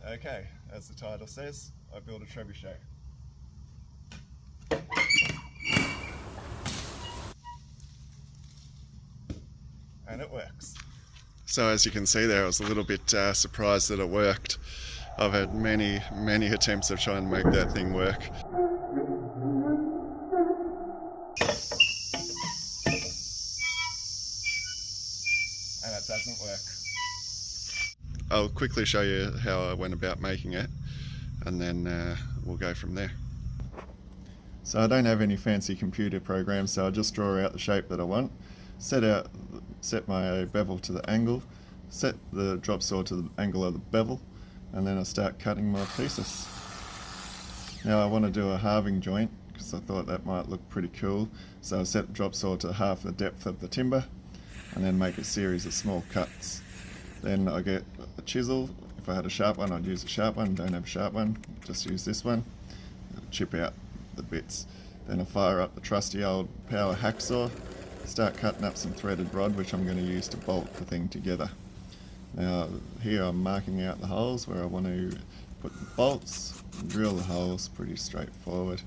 Okay, as the title says, I build a trebuchet. And it works. So as you can see there, I was a little bit surprised that it worked. I've had many attempts of trying to make that thing work. And it doesn't work. I'll quickly show you how I went about making it, and then we'll go from there. So I don't have any fancy computer programs, so I'll just draw out the shape that I want, set my bevel to the angle, set the drop saw to the angle of the bevel, and then I start cutting my pieces. Now I want to do a halving joint because I thought that might look pretty cool, so I set the drop saw to half the depth of the timber and then make a series of small cuts. Then I get a chisel. If I had a sharp one, I'd use a sharp one. Don't have a sharp one, just use this one. Chip out the bits. Then I fire up the trusty old power hacksaw, start cutting up some threaded rod, which I'm going to use to bolt the thing together. Now here I'm marking out the holes where I want to put the bolts, drill the holes, pretty straightforward.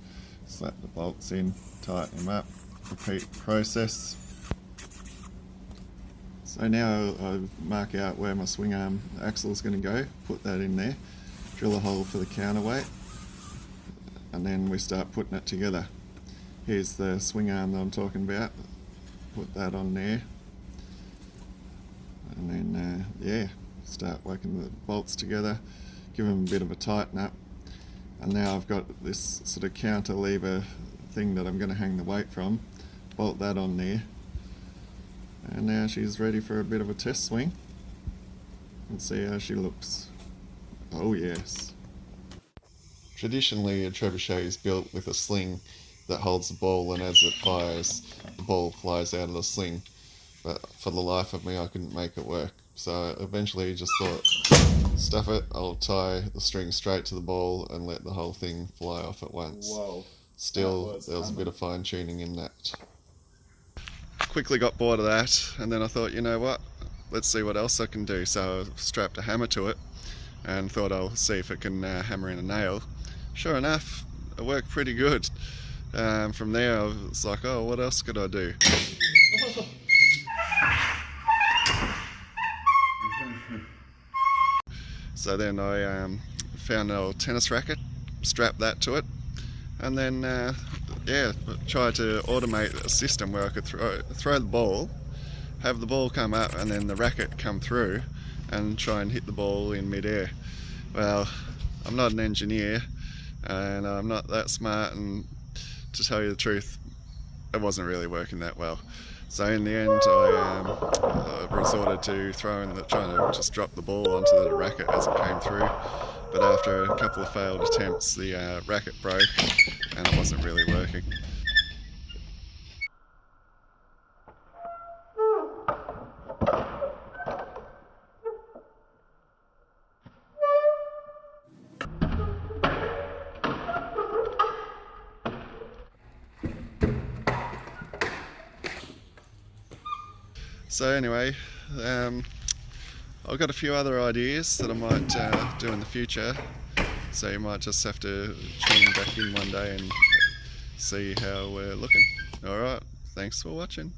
Slap the bolts in, tighten them up, repeat the process. So now I mark out where my swing arm axle is going to go, put that in there, drill a hole for the counterweight, and then we start putting it together. Here's the swing arm that I'm talking about, put that on there, and then yeah, start working the bolts together, give them a bit of a tighten up, and now I've got this sort of counter lever thing that I'm going to hang the weight from, bolt that on there. And now she's ready for a bit of a test swing. Let's see how she looks. Oh yes. Traditionally a trebuchet is built with a sling that holds the ball, and as it fires, the ball flies out of the sling. But for the life of me I couldn't make it work. So I eventually just thought, stuff it, I'll tie the string straight to the ball and let the whole thing fly off at once. Whoa. Still, there was a bit of fine tuning in that. Quickly got bored of that, and then I thought, you know what, let's see what else I can do. So I strapped a hammer to it and thought I'll see if it can hammer in a nail. Sure enough, it worked pretty good. From there I was like, oh, what else could I do? So then I found an old tennis racket, strapped that to it, and then yeah, tried to automate a system where I could throw the ball, have the ball come up, and then the racket come through and try and hit the ball in mid-air. Well, I'm not an engineer and I'm not that smart, and to tell you the truth, it wasn't really working that well. So in the end I resorted to trying to just drop the ball onto the racket as it came through. But after a couple of failed attempts, the racket broke and it wasn't really working. So anyway, I've got a few other ideas that I might do in the future, so you might just have to tune back in one day and see how we're looking. Alright, thanks for watching.